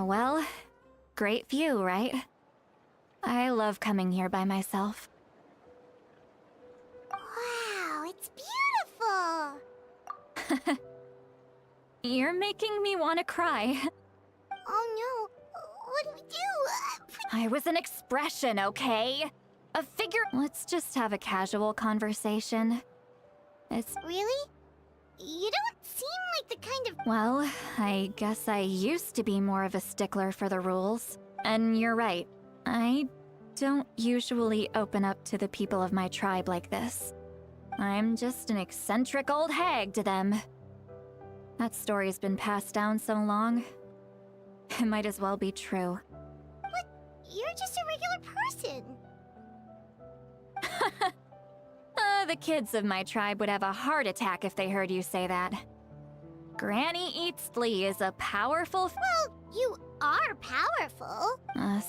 Well, great view, right? I love coming here by myself. Wow, it's beautiful! You're making me want to cry. Oh no, what do we do? I was an expression, okay? A figure. Let's just have a casual conversation. It's. Really? You don't seem like the kind of... Well, I guess I used to be more of a stickler for the rules. And you're right. I don't usually open up to the people of my tribe like this. I'm just an eccentric old hag to them. That story's been passed down so long. It might as well be true. But you're just a regular person. The kids of my tribe would have a heart attack if they heard you say that. Granny Eatsley is a powerful Well, you are powerful.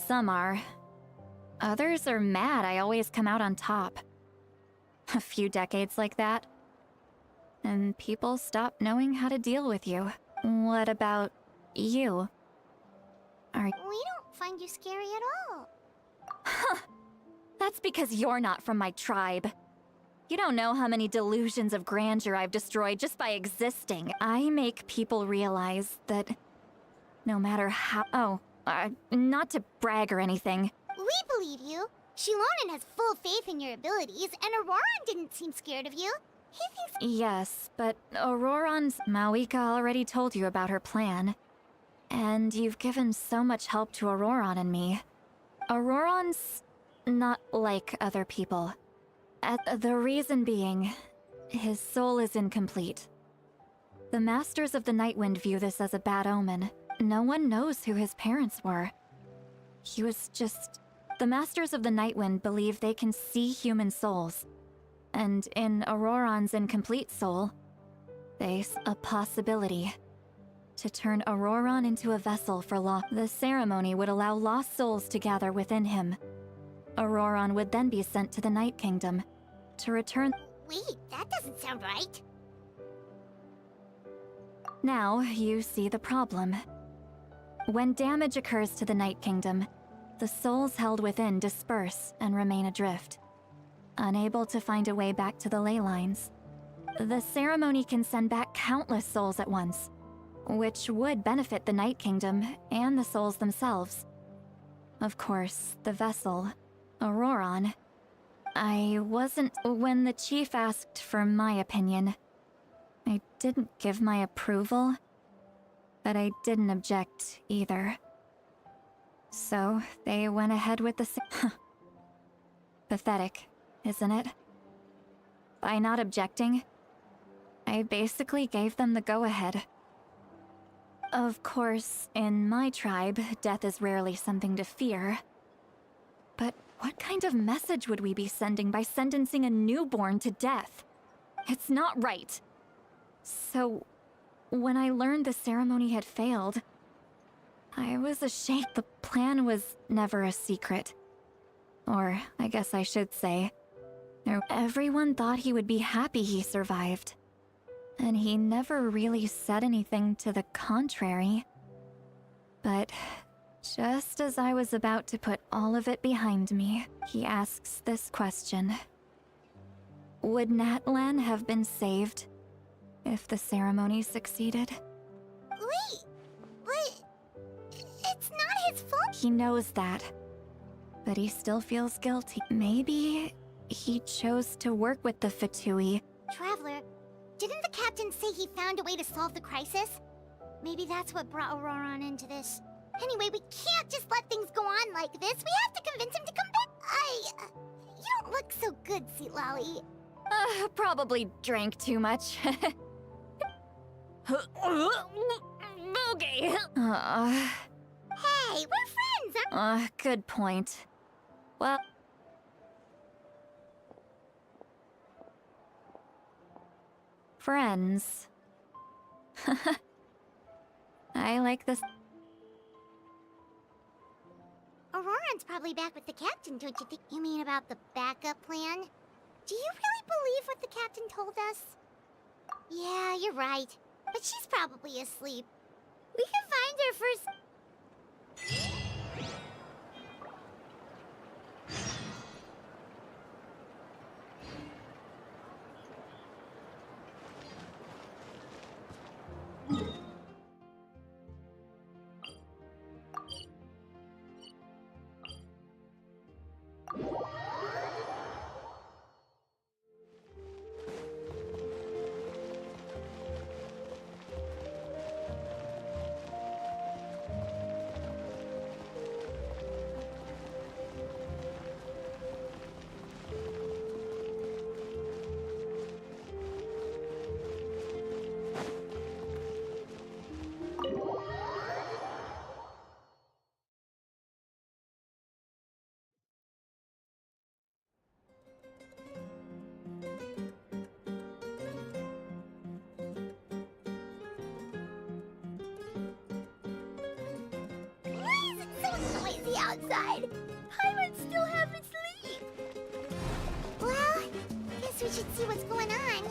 Some are. Others are mad I always come out on top. A few decades like that, and people stop knowing how to deal with you. What about you? We don't find you scary at all. That's because you're not from my tribe. You don't know how many delusions of grandeur I've destroyed just by existing. I make people realize that no matter how... not to brag or anything. We believe you. Shilonen has full faith in your abilities, and Auroran didn't seem scared of you. He thinks— Yes, but Auroron's Mavuika already told you about her plan. And you've given so much help to Auroron and me. Auroron's not like other people. The reason being, his soul is incomplete. The Masters of the Nightwind view this as a bad omen. No one knows who his parents were. He was just... The Masters of the Nightwind believe they can see human souls. And in Auroron's incomplete soul, there's a possibility to turn Auroron into a vessel for law. The ceremony would allow lost souls to gather within him. Auroron would then be sent to the Night Kingdom to return. Wait, that doesn't sound right. Now, you see the problem. When damage occurs to the Night Kingdom, the souls held within disperse and remain adrift, unable to find a way back to the ley lines. The ceremony can send back countless souls at once, which would benefit the Night Kingdom and the souls themselves. Of course, the vessel, Auroron. I wasn't... When the chief asked for my opinion, I didn't give my approval, but I didn't object either. So, they went ahead with the... Pathetic, isn't it? By not objecting, I basically gave them the go-ahead. Of course, in my tribe, death is rarely something to fear. But what kind of message would we be sending by sentencing a newborn to death? It's not right. So, when I learned the ceremony had failed, I was ashamed. The plan was never a secret. Or, I guess I should say, everyone thought he would be happy he survived. And he never really said anything to the contrary. But just as I was about to put all of it behind me, he asks this question. Would Natlan have been saved if the ceremony succeeded? Wait, but it's not his fault. He knows that, but he still feels guilty. Maybe he chose to work with the Fatui. Traveler, didn't the captain say he found a way to solve the crisis? Maybe that's what brought Auroron into this. Anyway, we can't just let things go on like this. We have to convince him to come back. You don't look so good, Sweet Lolly. Probably drank too much. Okay. Hey, we're friends, Good point. Well... Friends. I like this. Auroron's probably back with the captain, don't you think? You mean about the backup plan? Do you really believe what the captain told us? Yeah, you're right. But she's probably asleep. We can find her first. Why is it so noisy outside? Pirates still haven't sleep. Well, guess we should see what's going on.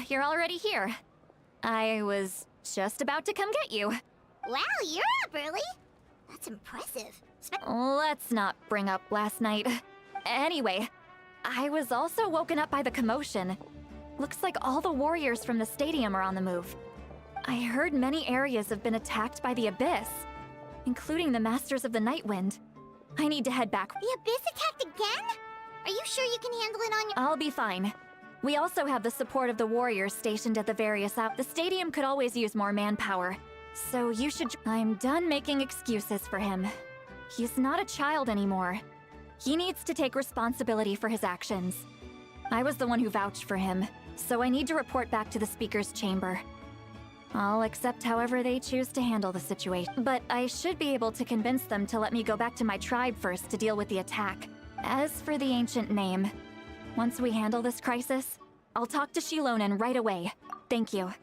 You're already here. I was just about to come get you. Wow, you're up early. That's impressive. Let's not bring up last night. Anyway, I was also woken up by the commotion. Looks like all the warriors from the stadium are on the move. I heard many areas have been attacked by the Abyss, including the Masters of the Night Wind. I need to head back. The Abyss attacked again? Are you sure you can handle it on your— I'll be fine. We also have the support of the warriors stationed at the various The stadium could always use more manpower, so you should— I'm done making excuses for him. He's not a child anymore. He needs to take responsibility for his actions. I was the one who vouched for him, so I need to report back to the Speaker's chamber. I'll accept however they choose to handle the situation. But I should be able to convince them to let me go back to my tribe first to deal with the attack. As for the ancient name, once we handle this crisis, I'll talk to Shilonen right away. Thank you.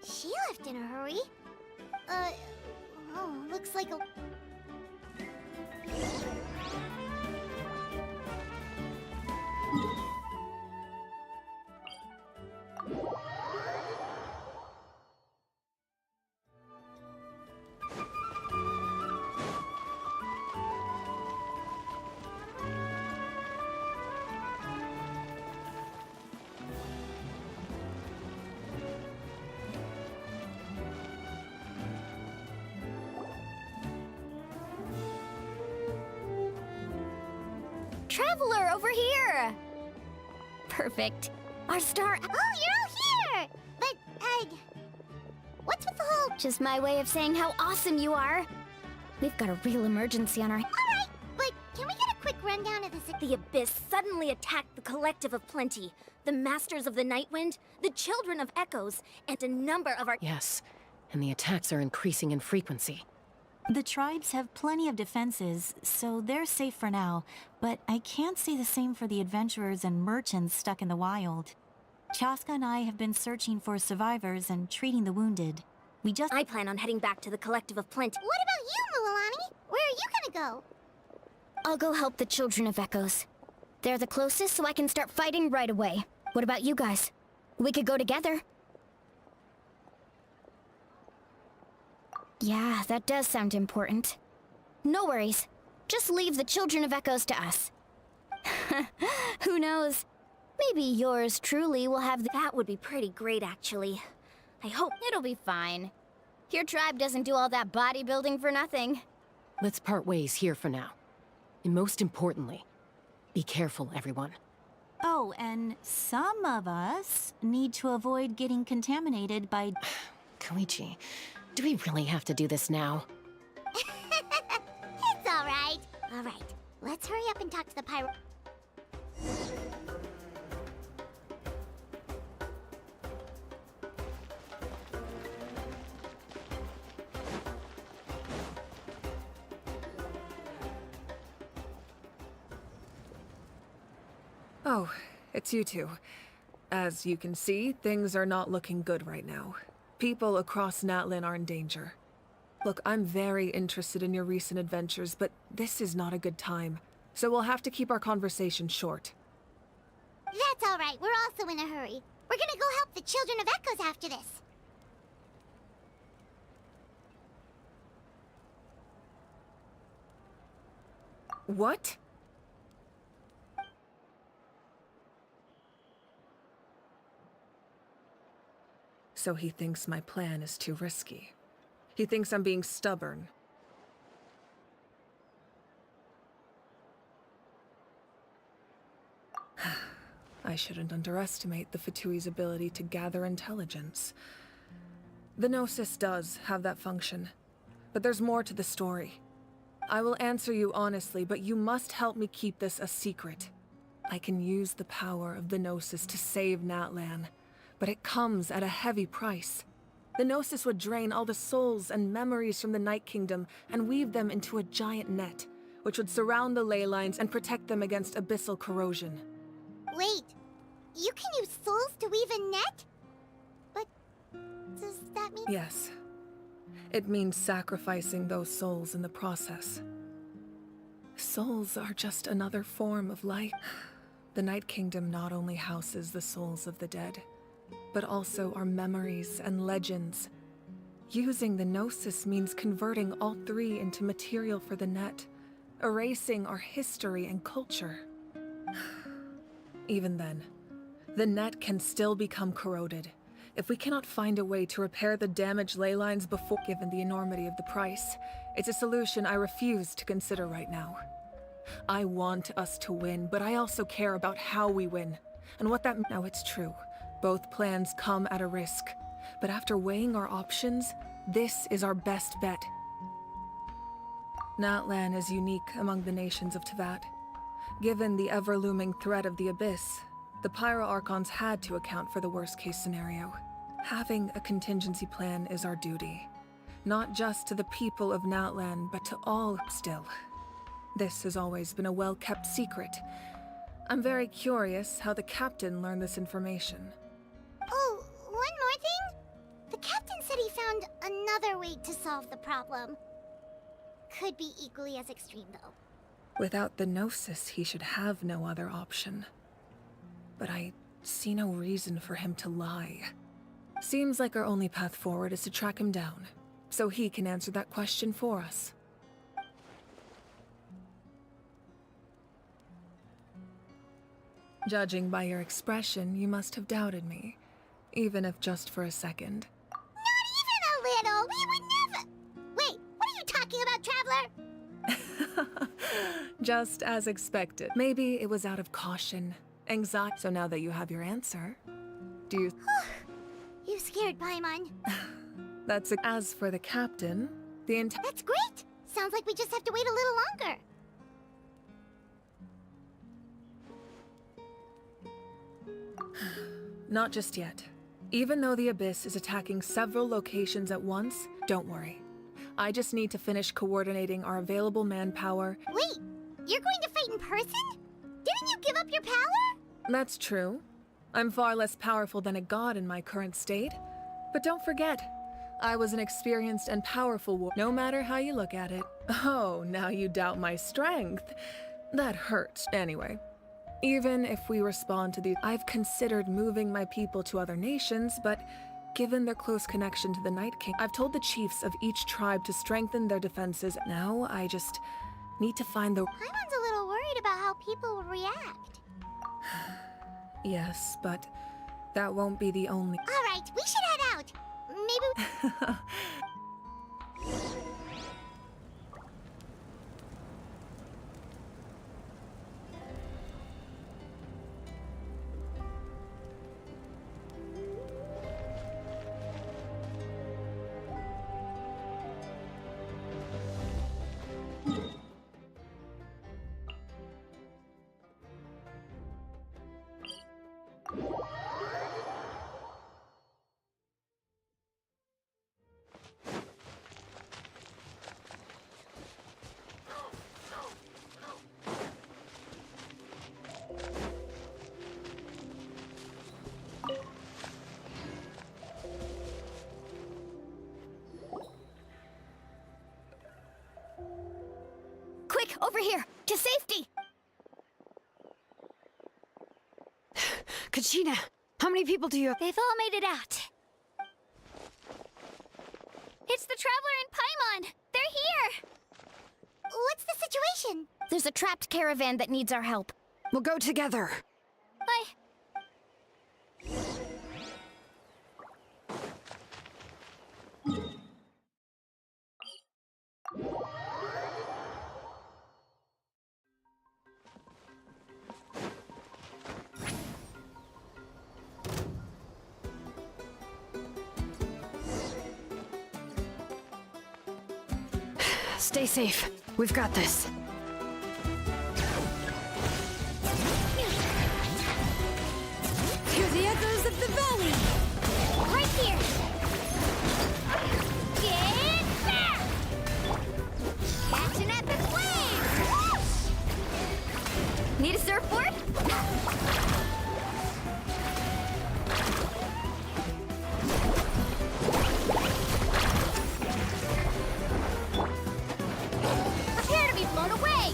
She left in a hurry. Oh, looks like a— Traveler, over here! Perfect. Our star— Oh, you're all here! But, what's with the whole— Just my way of saying how awesome you are. We've got a real emergency on our— Alright, but can we get a quick rundown of this— The Abyss suddenly attacked the Collective of Plenty, the Masters of the Night Wind, the Children of Echoes, and a number of our— Yes, and the attacks are increasing in frequency. The tribes have plenty of defenses, so they're safe for now, but I can't say the same for the adventurers and merchants stuck in the wild. Chaska and I have been searching for survivors and treating the wounded. I plan on heading back to the Collective of Plenty. What about you, Mulalani? Where are you gonna go? I'll go help the Children of Echoes. They're the closest, so I can start fighting right away. What about you guys? We could go together. Yeah, that does sound important. No worries. Just leave the Children of Echoes to us. Who knows? Maybe yours truly will have That would be pretty great, actually. I hope it'll be fine. Your tribe doesn't do all that bodybuilding for nothing. Let's part ways here for now. And most importantly, be careful, everyone. Oh, and some of us need to avoid getting contaminated by— Koichi, do we really have to do this now? It's alright. Alright, let's hurry up and talk to the pyro— Oh, it's you two. As you can see, things are not looking good right now. People across Natlan are in danger. Look, I'm very interested in your recent adventures, but this is not a good time. So we'll have to keep our conversation short. That's alright, we're also in a hurry. We're gonna go help the Children of Echoes after this. What? So he thinks my plan is too risky. He thinks I'm being stubborn. I shouldn't underestimate the Fatui's ability to gather intelligence. The Gnosis does have that function, but there's more to the story. I will answer you honestly, but you must help me keep this a secret. I can use the power of the Gnosis to save Natlan, but it comes at a heavy price. The Gnosis would drain all the souls and memories from the Night Kingdom and weave them into a giant net, which would surround the ley lines and protect them against abyssal corrosion. Wait, you can use souls to weave a net? But does that mean— Yes. It means sacrificing those souls in the process. Souls are just another form of life. The Night Kingdom not only houses the souls of the dead, but also our memories and legends Using the Gnosis means converting all three into material for the net, erasing our history and culture. Even then, the net can still become corroded. If we cannot find a way to repair the damaged ley lines before, given the enormity of the price, it's a solution I refuse to consider right now. I want us to win, but I also care about how we win, and what that... Now, it's true. Both plans come at a risk. But after weighing our options, this is our best bet. Natlan is unique among the nations of Teyvat. Given the ever-looming threat of the Abyss, the Pyro-Archons had to account for the worst-case scenario. Having a contingency plan is our duty. Not just to the people of Natlan, but to all still. This has always been a well-kept secret. I'm very curious how the captain learned this information. Oh, one more thing? The captain said he found another way to solve the problem. Could be equally as extreme, though. Without the Gnosis, he should have no other option. But I see no reason for him to lie. Seems like our only path forward is to track him down, so he can answer that question for us. Judging by your expression, you must have doubted me, even if just for a second. Not even a little! We would never... Wait, what are you talking about, Traveler? Just as expected. Maybe it was out of caution, anxiety. So now that you have your answer, do you... You scared Paimon. That's a... As for the captain, the entire... That's great! Sounds like we just have to wait a little longer. Not just yet. Even though the Abyss is attacking several locations at once, don't worry. I just need to finish coordinating our available manpower. Wait, you're going to fight in person? Didn't you give up your power? That's true. I'm far less powerful than a god in my current state. But don't forget, I was an experienced and powerful warrior, no matter how you look at it. Oh, now you doubt my strength. That hurts. Anyway, even if we respond to these, I've considered moving my people to other nations, but given their close connection to the Night King, I've told the chiefs of each tribe to strengthen their defenses. Now I just need to find the... Paimon's a little worried about how people will react. Yes, but that won't be the only... Alright, we should head out. Maybe... Quick, over here! To safety! Kachina, how many people do you have? They've all made it out. It's the Traveler and Paimon! They're here! What's the situation? There's a trapped caravan that needs our help. We'll go together. Bye. Stay safe. We've got this. Hear the echoes of the valley! Right here! Get back! Catch an epic wave! Need a surfboard? Prepare to be blown away!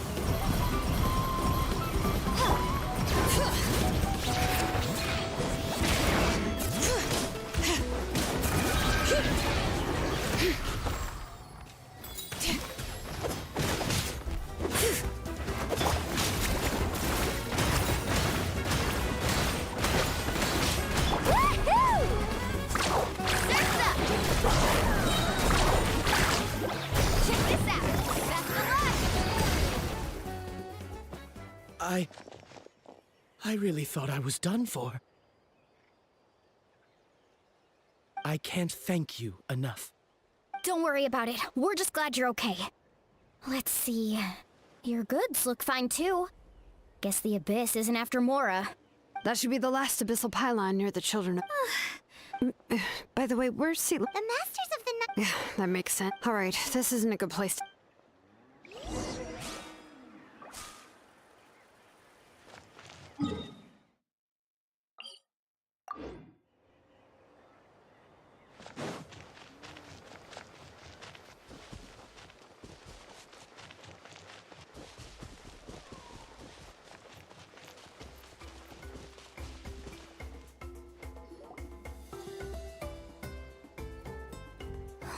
I really thought I was done for. I can't thank you enough. Don't worry about it. We're just glad you're okay. Let's see. Your goods look fine too. Guess the Abyss isn't after Mora. That should be the last abyssal pylon near the children of... By the way, where's Sea... The Masters of the Night. Yeah, that makes sense. Alright, this isn't a good place to...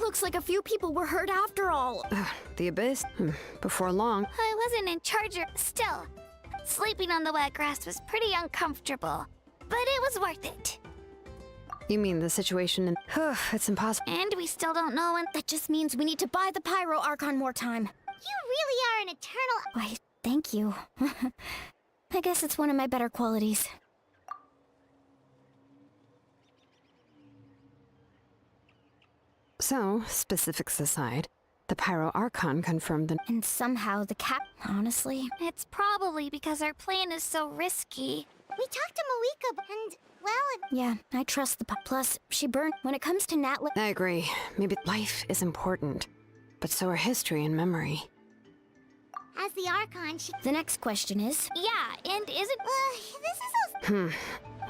Looks like a few people were hurt after all. The Abyss? Before long. I wasn't in charge or... Still, sleeping on the wet grass was pretty uncomfortable. But it was worth it. You mean the situation in... it's impossible. And we still don't know when... That just means we need to buy the Pyro Archon more time. You really are an eternal... Why, thank you. I guess it's one of my better qualities. So, specifics aside, the Pyro Archon confirmed the... And somehow the honestly... It's probably because our plan is so risky. We talked to Mavuika and, well... Yeah, I trust the Plus, she burned... When it comes to Natlan... I agree. Maybe life is important, but so are history and memory. As the Archon, she... The next question is... Yeah, and isn't... this is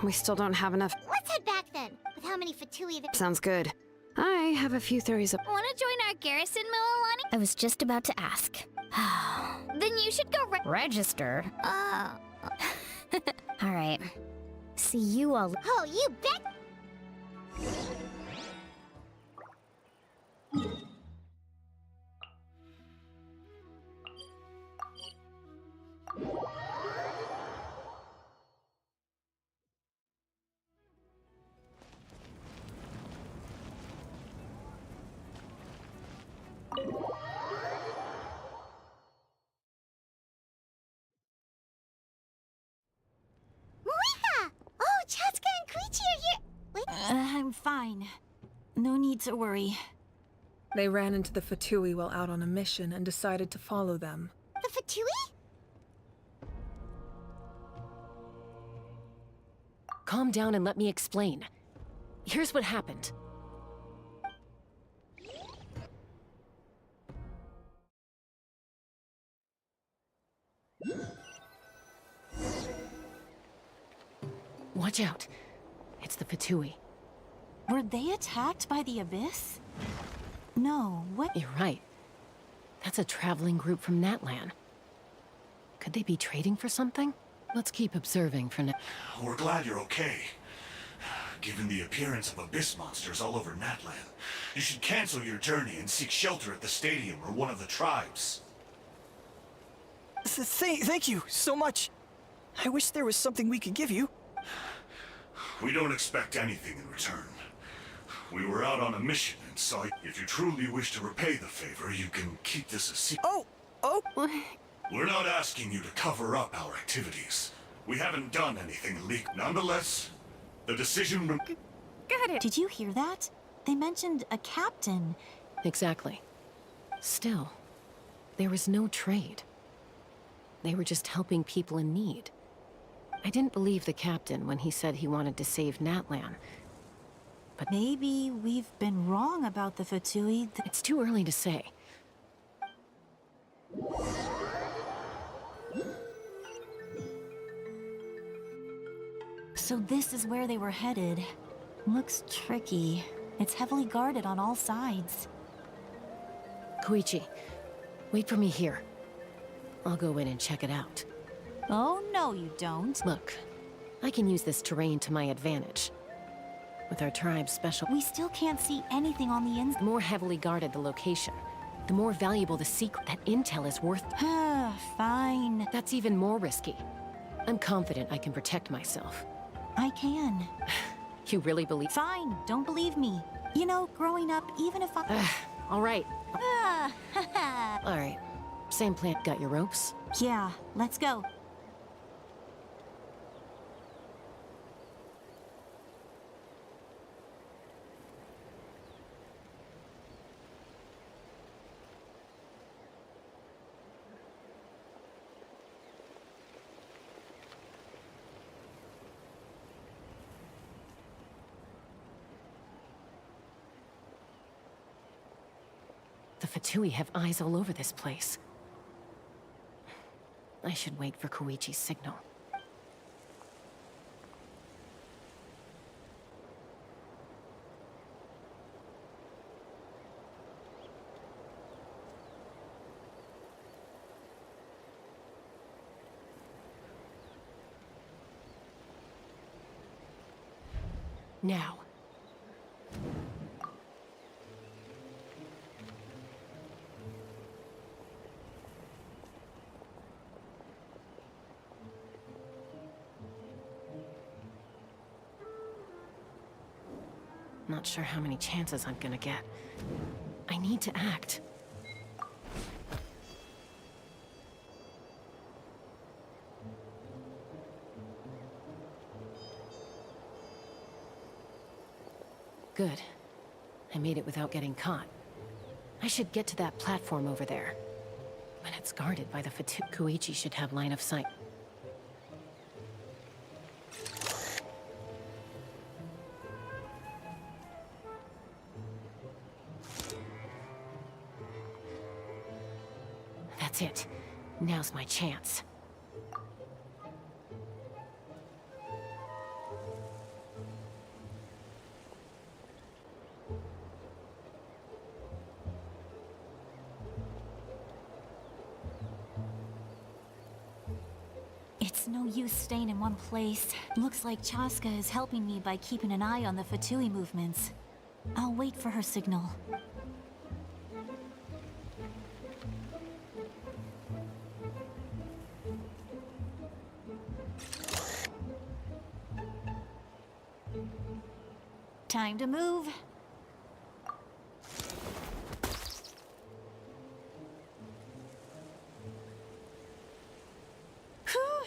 We still don't have enough... Let's head back then, with how many Fatui there... Sounds good. I have a few theories of... Wanna join our garrison, Mililani? I was just about to ask. Then you should go Register? Alright. See you all... Oh, you bet! Mavuika! Oh, Chaska and Koichi are here! Wait, I'm fine. No need to worry. They ran into the Fatui while out on a mission and decided to follow them. the Fatui? Calm down and let me explain. Here's what happened. Watch out. It's the Fatui. Were they attacked by the Abyss? No, what? You're right. That's a traveling group from Natlan. Could they be trading for something? Let's keep observing for now. We're glad you're okay. Given the appearance of abyss monsters all over Natlan, you should cancel your journey and seek shelter at the stadium or one of the tribes. Thank you so much. I wish there was something we could give you. We don't expect anything in return. We were out on a mission and saw you. If you truly wish to repay the favor, you can keep this a secret. Oh! We're not asking you to cover up our activities. We haven't done anything illegal. Nonetheless, the decision... Got it. Did you hear that? They mentioned a captain. Exactly. Still, there was no trade. They were just helping people in need. I didn't believe the captain when he said he wanted to save Natlan. But Maybe we've been wrong about the Fatui. it's too early to say. So this is where they were headed. Looks tricky. It's heavily guarded on all sides. Koichi, wait for me here. I'll go in and check it out. Oh, no you don't. Look, I can use this terrain to my advantage. With our tribe's special... We still can't see anything on the inside. The more heavily guarded the location, the more valuable the secret. That intel is worth... Fine. That's even more risky. I'm confident I can protect myself. I can. You really believe... Fine, don't believe me. You know, growing up, even if I... All right. Ah, All right. Same plan. Got your ropes? Yeah, let's go. Fatui have eyes all over this place. I should wait for Koichi's signal. Now. Not sure how many chances I'm gonna get. I need to act. Good. I made it without getting caught. I should get to that platform over there. When it's guarded by the Koichi should have line of sight. That's it. Now's my chance. It's no use staying in one place. Looks like Chaska is helping me by keeping an eye on the Fatui movements. I'll wait for her signal. Time to move. Whew.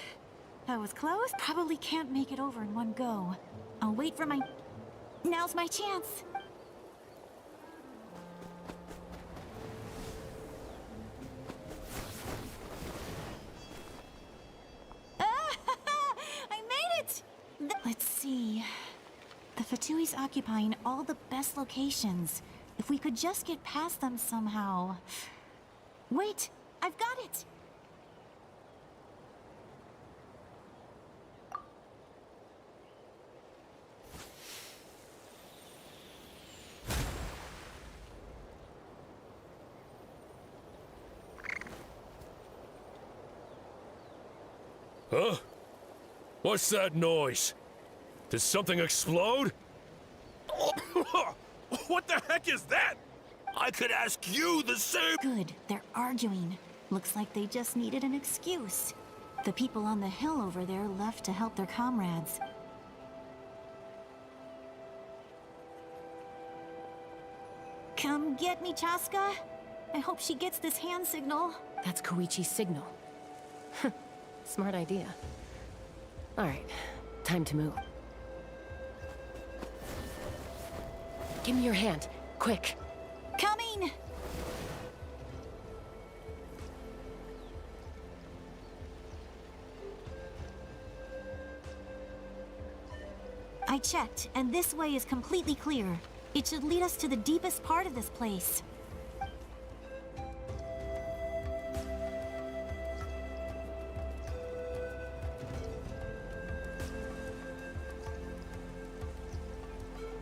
That was close. Probably can't make it over in one go. I'll wait for my... Now's my chance. I made it! Let's see... The Fatui's occupying all the best locations. If we could just get past them somehow... Wait! I've got it! Huh? What's that noise? Did something explode? What the heck is that? I could ask you the same. Good, they're arguing. Looks like they just needed an excuse. The people on the hill over there left to help their comrades. Come get me, Chaska. I hope she gets this hand signal. That's Koichi's signal. Smart idea. Alright, time to move. Give me your hand, quick. Coming! I checked, and this way is completely clear. It should lead us to the deepest part of this place.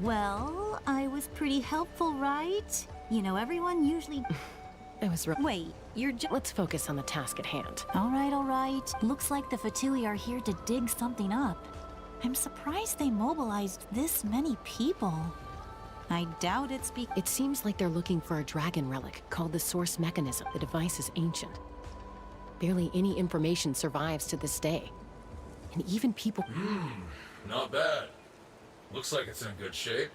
Well, I was pretty helpful, right? You know, everyone usually... I was right. Wait, you're Let's focus on the task at hand. All right. Looks like the Fatui are here to dig something up. I'm surprised they mobilized this many people. I doubt it's It seems like they're looking for a dragon relic called the Source Mechanism. The device is ancient. Barely any information survives to this day. And even people... Not bad. Looks like it's in good shape.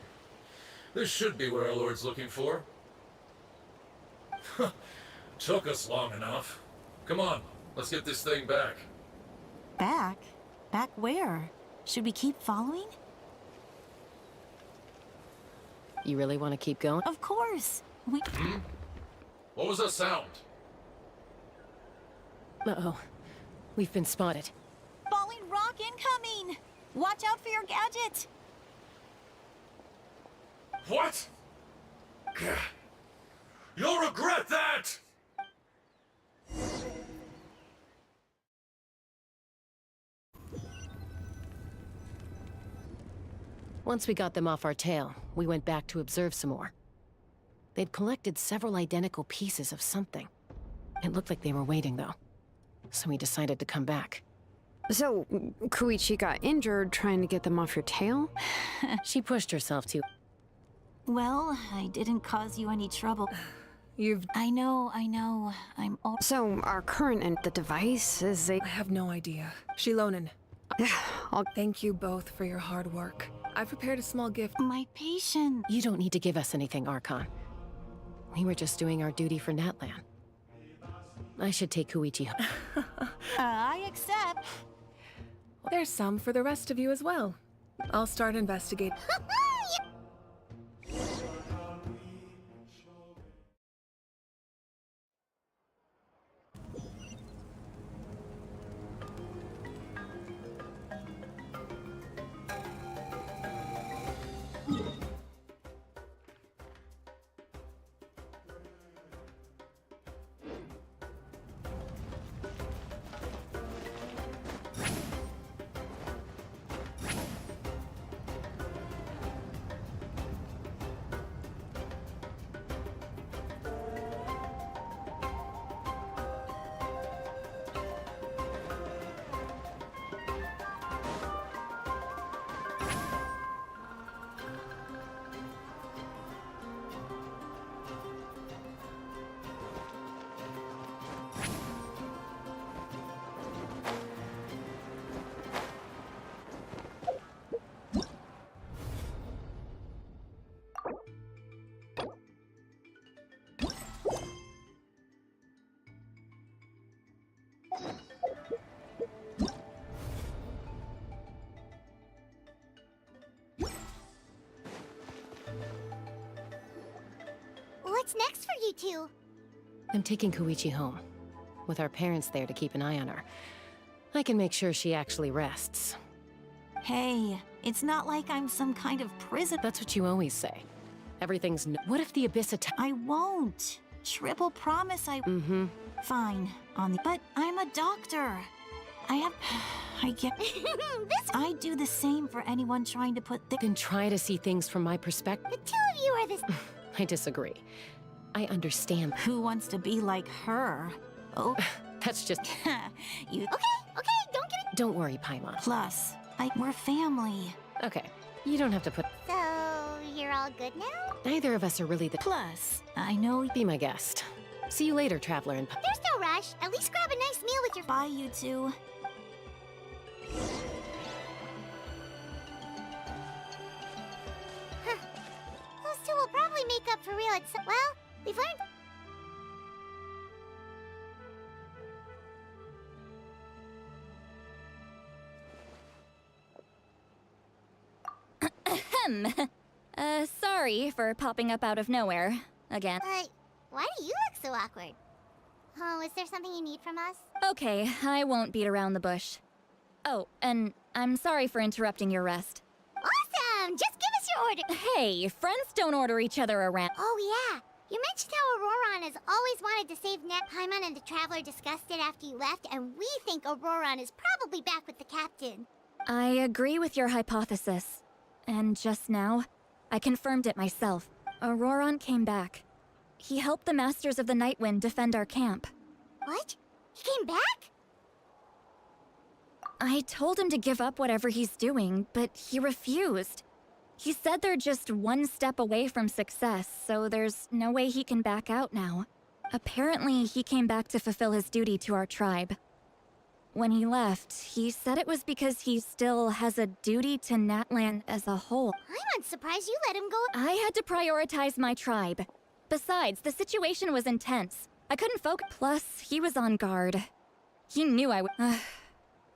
This should be what our Lord's looking for. Took us long enough. Come on, let's get this thing back. Back? Back where? Should we keep following? You really want to keep going? Of course! We... What was that sound? Uh-oh. We've been spotted. Falling rock incoming! Watch out for your gadget! What? Gah. You'll regret that! Once we got them off our tail, we went back to observe some more. They'd collected several identical pieces of something. It looked like they were waiting, though. So we decided to come back. So, Koichi got injured trying to get them off your tail? She pushed herself to. Well, I didn't cause you any trouble. You've... I know. I'm all... So, our current and the device is a... I have no idea. Shilonen, I'll... thank you both for your hard work. I prepared a small gift. My patient. You don't need to give us anything, Archon. We were just doing our duty for Natlan. I should take Koichi home. I accept. There's some for the rest of you as well. I'll start investigating. What's next for you two? I'm taking Koichi home. With our parents there to keep an eye on her. I can make sure she actually rests. Hey, it's not like I'm some kind of prison. That's what you always say. Everything's What if the Abyss attack? I won't. Triple promise I... Mm-hmm. Fine, But I'm a doctor. I get... I do the same for anyone trying to put Then try to see things from my perspective. The two of you are this... I disagree. I understand. Who wants to be like her? Oh, That's just... you... Okay, don't get it... Don't worry, Paimon. Plus, we're family. Okay, you don't have to put... So, you're all good now? Neither of us are really the... Plus, I know... Be my guest. See you later, Traveler and... There's no rush. At least grab a nice meal with your... Bye, you two. Those two will probably make up for real at some... Well, we've learned... Sorry for popping up out of nowhere. Again. Why do you look so awkward? Oh, is there something you need from us? Okay, I won't beat around the bush. Oh, and I'm sorry for interrupting your rest. Awesome! Just give us your order! Hey, friends don't order each other around. Oh yeah, you mentioned how Auroron has always wanted to save Nat. Paimon and the Traveler discussed it after you left, and we think Auroron is probably back with the Captain. I agree with your hypothesis. And just now, I confirmed it myself. Auroron came back. He helped the Masters of the Nightwind defend our camp. What? He came back? I told him to give up whatever he's doing, but he refused. He said they're just one step away from success, so there's no way he can back out now. Apparently, he came back to fulfill his duty to our tribe. When he left, he said it was because he still has a duty to Natlan as a whole. I'm surprised you let him go. I had to prioritize my tribe. Besides, the situation was intense. I couldn't focus. Plus, he was on guard. He knew I would.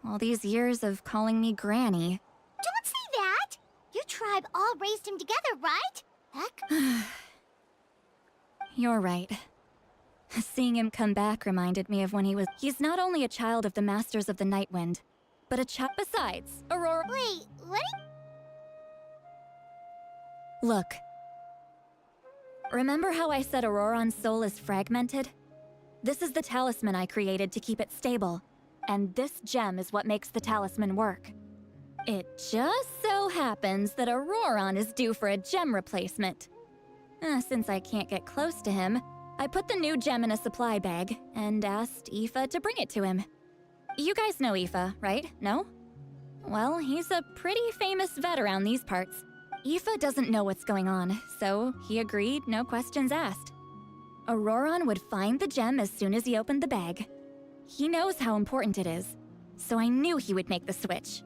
All these years of calling me Granny. Don't say that! Your tribe all raised him together, right? Heck. You're right. Seeing him come back reminded me of when he was... He's not only a child of the Masters of the Nightwind, but a child... Besides, Aurora... Wait, what? Look. remember how I said Auroron's soul is fragmented? This is the talisman I created to keep it stable, and this gem is what makes the talisman work. It just so happens that Auroron is due for a gem replacement. Since I can't get close to him, I put the new gem in a supply bag and asked Aoife to bring it to him. You guys know Aoife, right? No? Well, he's a pretty famous vet around these parts. Aoife doesn't know what's going on, so he agreed, no questions asked. Auroron would find the gem as soon as he opened the bag. He knows how important it is, so I knew he would make the switch.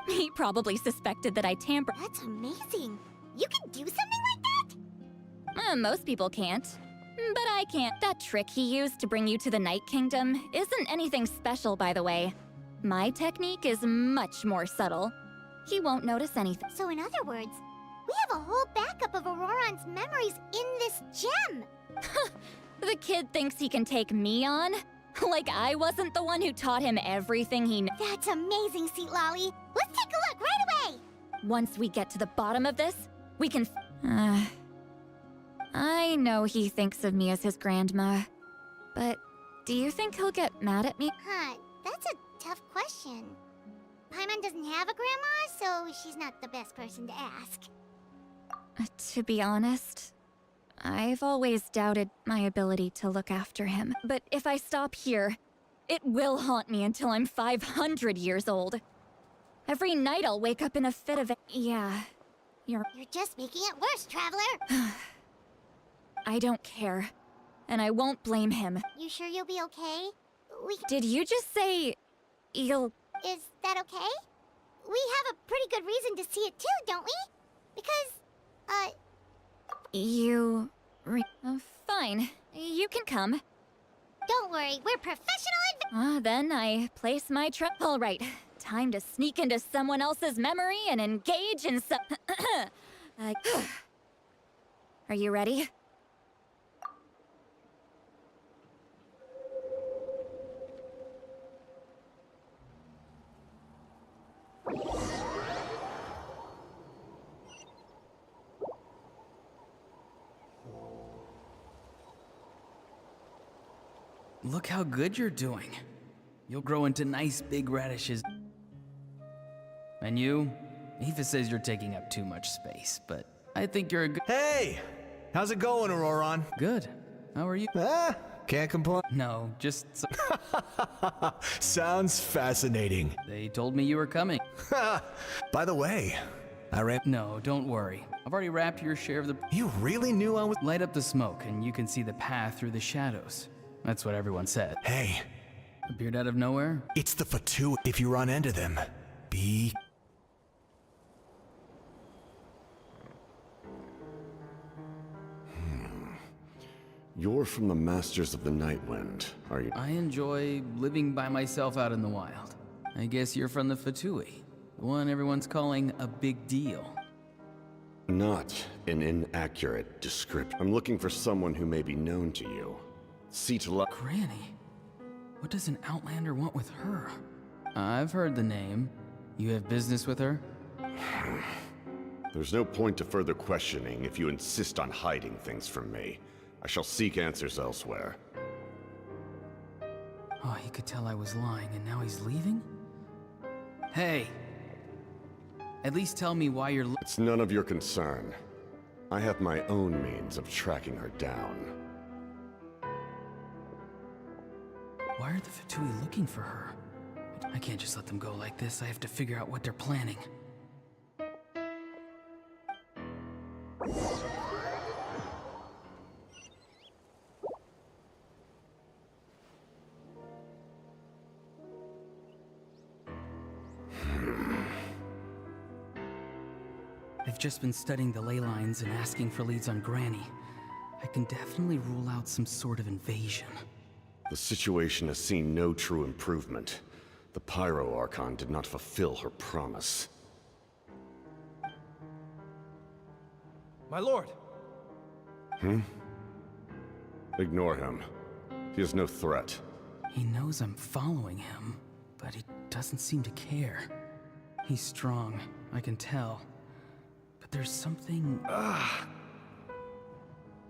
He probably suspected that I tampered. That's amazing. You can do something like that? Most people can't. But I can't. That trick he used to bring you to the Night Kingdom isn't anything special, by the way. My technique is much more subtle. He won't notice anything. So in other words, we have a whole backup of Auroron's memories in this gem. The kid thinks he can take me on? Like I wasn't the one who taught him everything he knows. That's amazing, Seat Lolly. Let's take a look right away. Once we get to the bottom of this, we can... I know he thinks of me as his grandma, but do you think he'll get mad at me? Huh, that's a tough question. Paimon doesn't have a grandma, so she's not the best person to ask. To be honest, I've always doubted my ability to look after him. But if I stop here, it will haunt me until I'm 500 years old. Every night I'll wake up in a fit of... Yeah, You're just making it worse, Traveler. I don't care, and I won't blame him. You sure you'll be okay? Did you just say... you'll... Is that okay? We have a pretty good reason to see it too, don't we? Because, You... fine. You can come. Don't worry, we're professional Then I place my All right, time to sneak into someone else's memory and engage in some... Are you ready? Look how good you're doing. You'll grow into nice big radishes. And you? Aoife says you're taking up too much space, but I think you're a good— Hey! How's it going, Auroron? Good. How are you? Can't complain. No, just... Sounds fascinating. They told me you were coming. By the way, No, don't worry. I've already wrapped your share of the... You really knew I was... Light up the smoke and you can see the path through the shadows. That's what everyone said. Hey. Appeared out of nowhere? It's the Fatu. If you run into them, be... You're from the Masters of the Nightwind, are you? I enjoy living by myself out in the wild. I guess you're from the Fatui, the one everyone's calling a big deal. Not an inaccurate description. I'm looking for someone who may be known to you. Granny? What does an Outlander want with her? I've heard the name. You have business with her? There's no point to further questioning if you insist on hiding things from me. I shall seek answers elsewhere. Oh, he could tell I was lying and now he's leaving? Hey! At least tell me why you're— It's none of your concern. I have my own means of tracking her down. Why are the Fatui looking for her? I can't just let them go like this. I have to figure out what they're planning. I've just been studying the ley lines and asking for leads on Granny. I can definitely rule out some sort of invasion. The situation has seen no true improvement. The Pyro Archon did not fulfill her promise. My lord! Ignore him. He is no threat. He knows I'm following him, but he doesn't seem to care. He's strong, I can tell. But there's something...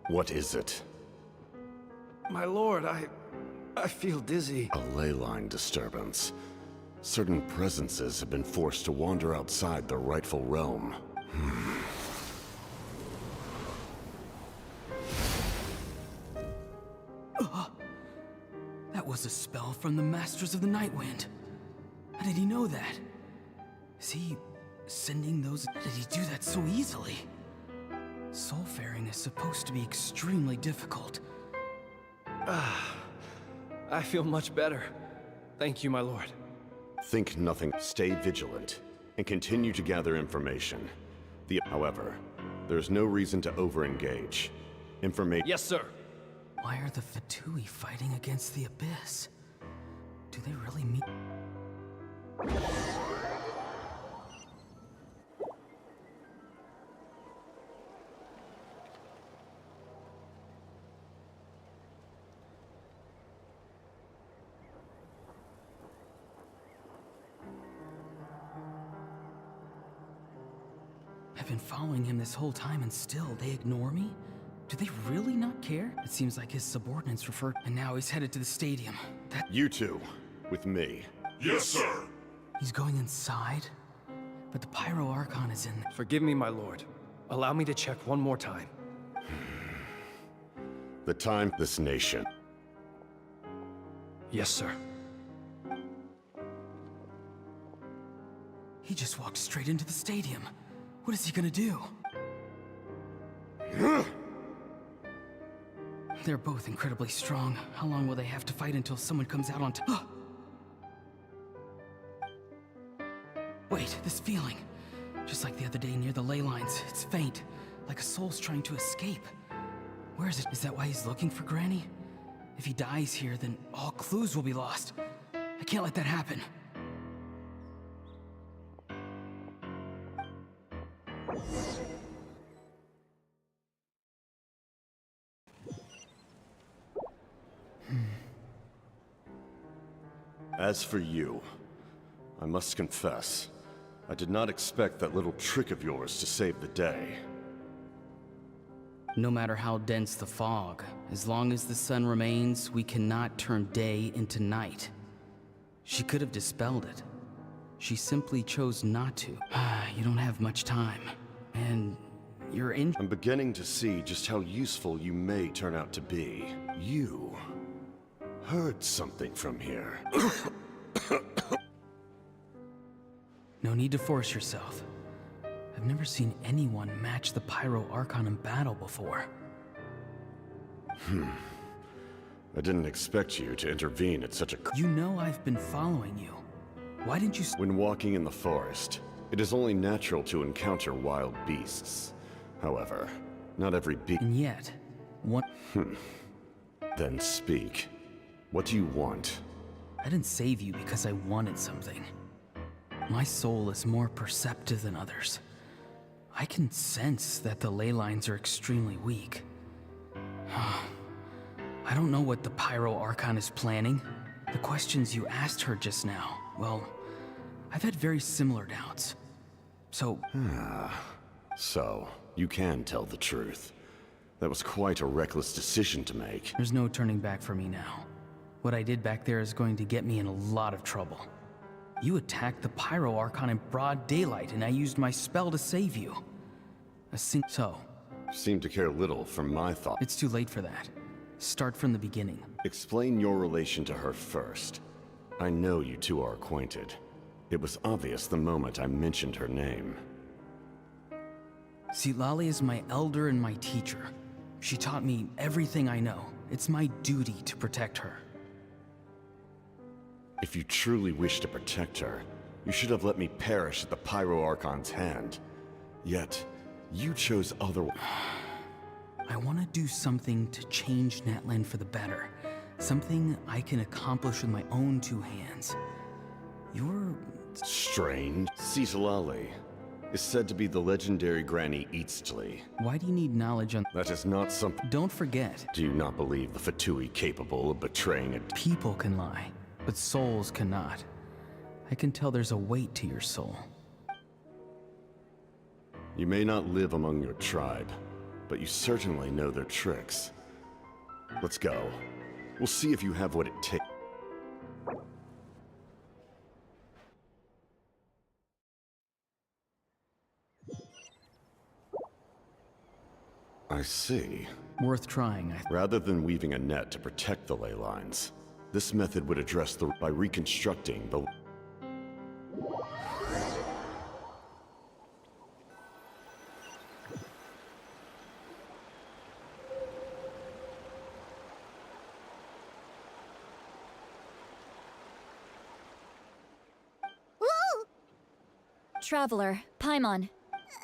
What is it? My lord, I feel dizzy. A ley line disturbance. Certain presences have been forced to wander outside their rightful realm. That was a spell from the Masters of the Night Wind. How did he know that? Is he sending those? How did he do that so easily? Soulfaring is supposed to be extremely difficult. I feel much better. Thank you, my lord. Think nothing. Stay vigilant, and continue to gather information. However, there's no reason to overengage. Information. Yes, sir. Why are the Fatui fighting against the Abyss? Do they really mean? I've been following him this whole time and still they ignore me? Do they really not care? It seems like his subordinates referred, and now he's headed to the stadium. You two, with me. Yes, sir. He's going inside? But the Pyro Archon is in there. Forgive me, my lord. Allow me to check one more time. The time, this nation. Yes, sir. He just walked straight into the stadium. What is he gonna do? They're both incredibly strong. How long will they have to fight until someone comes out on top? Wait, this feeling. Just like the other day near the ley lines, it's faint, like a soul's trying to escape. Where is it? Is that why he's looking for Granny? If he dies here, then all clues will be lost. I can't let that happen. As for you, I must confess, I did not expect that little trick of yours to save the day. No matter how dense the fog, as long as the sun remains, we cannot turn day into night. She could have dispelled it. She simply chose not to. You don't have much time, and you're in. I'm beginning to see just how useful you may turn out to be. You heard something from here. No need to force yourself. I've never seen anyone match the Pyro Archon in battle before. I didn't expect you to intervene at such a... You know I've been following you. Why didn't you... When walking in the forest, it is only natural to encounter wild beasts. However, not every beast... And yet, one... Then speak. What do you want? I didn't save you because I wanted something. My soul is more perceptive than others. I can sense that the ley lines are extremely weak. I don't know what the Pyro Archon is planning. The questions you asked her just now, well, I've had very similar doubts. So... So, you can tell the truth. That was quite a reckless decision to make. There's no turning back for me now. What I did back there is going to get me in a lot of trouble. You attacked the Pyro Archon in broad daylight, and I used my spell to save you. So... Seem to care little from my thought. It's too late for that. Start from the beginning. Explain your relation to her first. I know you two are acquainted. It was obvious the moment I mentioned her name. Citlali is my elder and my teacher. She taught me everything I know. It's my duty to protect her. If you truly wish to protect her, you should have let me perish at the Pyro Archon's hand. Yet, you chose otherwise. I want to do something to change Natlan for the better. Something I can accomplish with my own two hands. You're... Strange. Citlali is said to be the legendary Granny Eastly. Why do you need knowledge on... That is not something... Don't forget. Do you not believe the Fatui capable of betraying a... People can lie, but souls cannot. I can tell there's a weight to your soul. You may not live among your tribe, but you certainly know their tricks. Let's go. We'll see if you have what it takes. I see. Worth trying, Rather than weaving a net to protect the ley lines, this method would address by reconstructing the... Woo! Traveler, Paimon.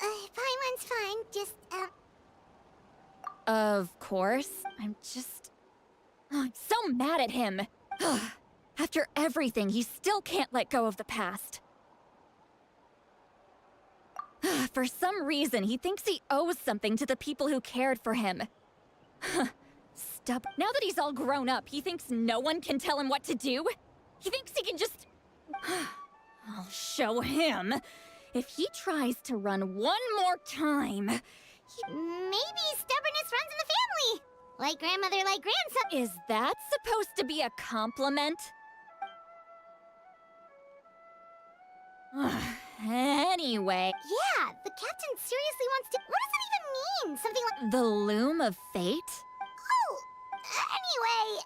Paimon's fine, just, Of course. I'm so mad at him. After everything, he still can't let go of the past. For some reason, he thinks he owes something to the people who cared for him. Now that he's all grown up, he thinks no one can tell him what to do? He thinks he can just... I'll show him. If he tries to run one more time... Maybe stubbornness runs in the family! Like grandmother, like grandson. Is that supposed to be a compliment? Anyway... Yeah, the captain seriously wants to... What does that even mean? Something like... The loom of fate? Oh! Anyway...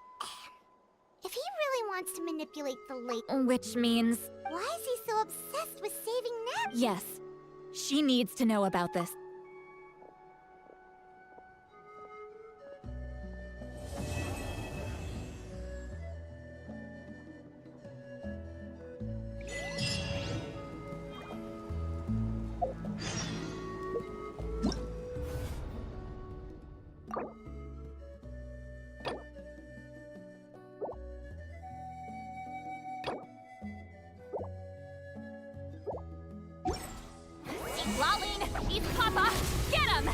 If he really wants to manipulate the lake... Which means... Why is he so obsessed with saving Nat? Yes. She needs to know about this. Lolling! He's Papa! Get him!